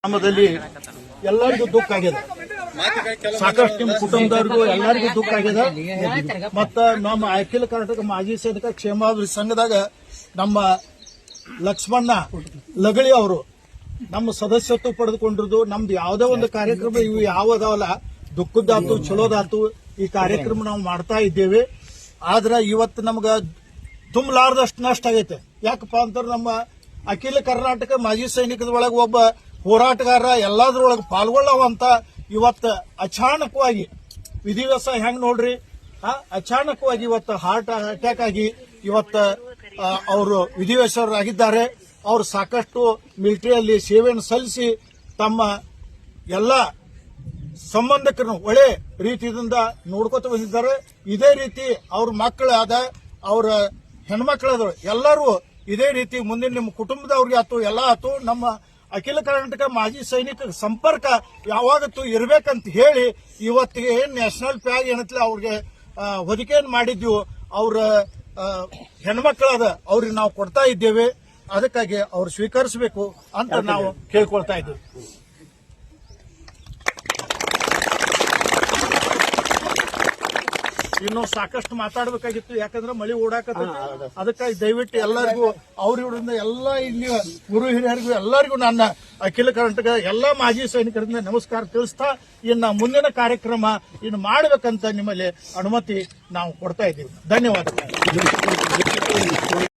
ಗ್ರಾಮದಲ್ಲಿ ಎಲ್ಲರಿಗೂ ದುಃಖ ಆಗಿದೆ. ಸಾಕಷ್ಟು ನಿಮ್ಮ ಕುಟುಂಬದವ್ರಿಗೂ ಎಲ್ಲರಿಗೂ ದುಃಖ ಆಗಿದೆ. ಮತ್ತ ನಮ್ಮ ಅಖಿಲ ಕರ್ನಾಟಕ ಮಾಜಿ ಸೈನಿಕ ಕ್ಷೇಮಾಭಿವೃದ್ಧಿ ಸಂಘದಾಗ ನಮ್ಮ ಲಕ್ಷ್ಮಣ್ಣ ಲಗಳಿ ಅವರು ನಮ್ಮ ಸದಸ್ಯತ್ವ ಪಡೆದುಕೊಂಡಿರೋದು. ನಮ್ದು ಯಾವುದೇ ಒಂದು ಕಾರ್ಯಕ್ರಮ ಇವು ಯಾವದಾವಲ್ಲ, ದುಃಖದ್ದಾತು ಚಲೋದಾತು ಈ ಕಾರ್ಯಕ್ರಮ ನಾವು ಮಾಡ್ತಾ ಇದ್ದೇವೆ. ಆದ್ರೆ ಇವತ್ತು ನಮ್ಗ ತುಂಬಲಾರ್ದಷ್ಟು ನಷ್ಟ ಆಗೈತೆ. ಯಾಕಪ್ಪ ಅಂತಂದ್ರೆ ನಮ್ಮ ಅಖಿಲ ಕರ್ನಾಟಕ ಮಾಜಿ ಸೈನಿಕದ ಒಳಗೆ ಒಬ್ಬ ಹೋರಾಟಗಾರ ಎಲ್ಲಾದ್ರೊಳಗೆ ಪಾಲ್ಗೊಳ್ಳವಂತ ಇವತ್ತು ಅಚಾನಕವಾಗಿ ವಿಧಿವ್ಯಾಸ ಹೆಂಗ್ ನೋಡ್ರಿ, ಅಚಾನಕವಾಗಿ ಇವತ್ತು ಹಾರ್ಟ್ ಅಟ್ಯಾಕ್ ಆಗಿ ಇವತ್ತು ಅವರು ವಿಧಿವ್ಯಾಸರಾಗಿದ್ದಾರೆ. ಅವರು ಸಾಕಷ್ಟು ಮಿಲಿಟರಿಯಲ್ಲಿ ಸೇವೆಯನ್ನು ಸಲ್ಲಿಸಿ ತಮ್ಮ ಎಲ್ಲ ಸಂಬಂಧಿಕರನ್ನು ಒಳ್ಳೆ ರೀತಿಯಿಂದ ನೋಡ್ಕೊತ ಬಂದಿದ್ದಾರೆ. ಇದೇ ರೀತಿ ಅವ್ರ ಮಕ್ಕಳಾದ ಅವ್ರ ಹೆಣ್ಮಕ್ಳಾದ್ರು ಎಲ್ಲರೂ ಇದೇ ರೀತಿ ಮುಂದಿನ ನಿಮ್ಮ ಕುಟುಂಬದವ್ರಿಗೆ ಆತು ಎಲ್ಲ ಆತು ನಮ್ಮ ಅಖಿಲ ಕರ್ನಾಟಕ ಮಾಜಿ ಸೈನಿಕ ಸಂಪರ್ಕ ಯಾವಾಗತ್ತೂ ಇರಬೇಕಂತ ಹೇಳಿ ಇವತ್ತಿಗೆ ಏನ್ ನ್ಯಾಷನಲ್ ಫ್ಲಾಗ್ ಏನತ್ಲೆ ಅವ್ರಿಗೆ ಹೊದಿಕೆಯನ್ನು ಮಾಡಿದ್ವು. ಅವ್ರ ಹೆಣ್ಮಕ್ಳಾದ ಅವ್ರಿಗೆ ನಾವು ಕೊಡ್ತಾ ಇದ್ದೇವೆ. ಅದಕ್ಕಾಗಿ ಅವ್ರು ಸ್ವೀಕರಿಸಬೇಕು ಅಂತ ನಾವು ಕೇಳ್ಕೊಳ್ತಾ ಇದ್ದೇವೆ. ಇನ್ನು ಸಾಕಷ್ಟು ಮಾತಾಡಬೇಕಾಗಿತ್ತು, ಯಾಕಂದ್ರೆ ಮಳಿ ಓಡಾಕತ್ತೈತಿ. ಅದಕ್ಕಾಗಿ ದಯವಿಟ್ಟು ಎಲ್ಲರಿಗೂ ಅವ್ರಿಂದ ಎಲ್ಲ ಇಲ್ಲಿ ಗುರು ಹಿರಿಯರಿಗೂ ಎಲ್ಲರಿಗೂ ನನ್ನ ಅಖಿಲ ಕರ್ನಾಟಕ ಎಲ್ಲಾ ಮಾಜಿ ಸೈನಿಕರಿಂದ ನಮಸ್ಕಾರ ತಿಳಿಸ್ತಾ ಇನ್ನು ಮುಂದಿನ ಕಾರ್ಯಕ್ರಮ ಇನ್ನು ಮಾಡಬೇಕಂತ ನಿಮ್ಮಲ್ಲಿ ಅನುಮತಿ ನಾವು ಕೊಡ್ತಾ ಇದ್ದೀವಿ. ಧನ್ಯವಾದಗಳು.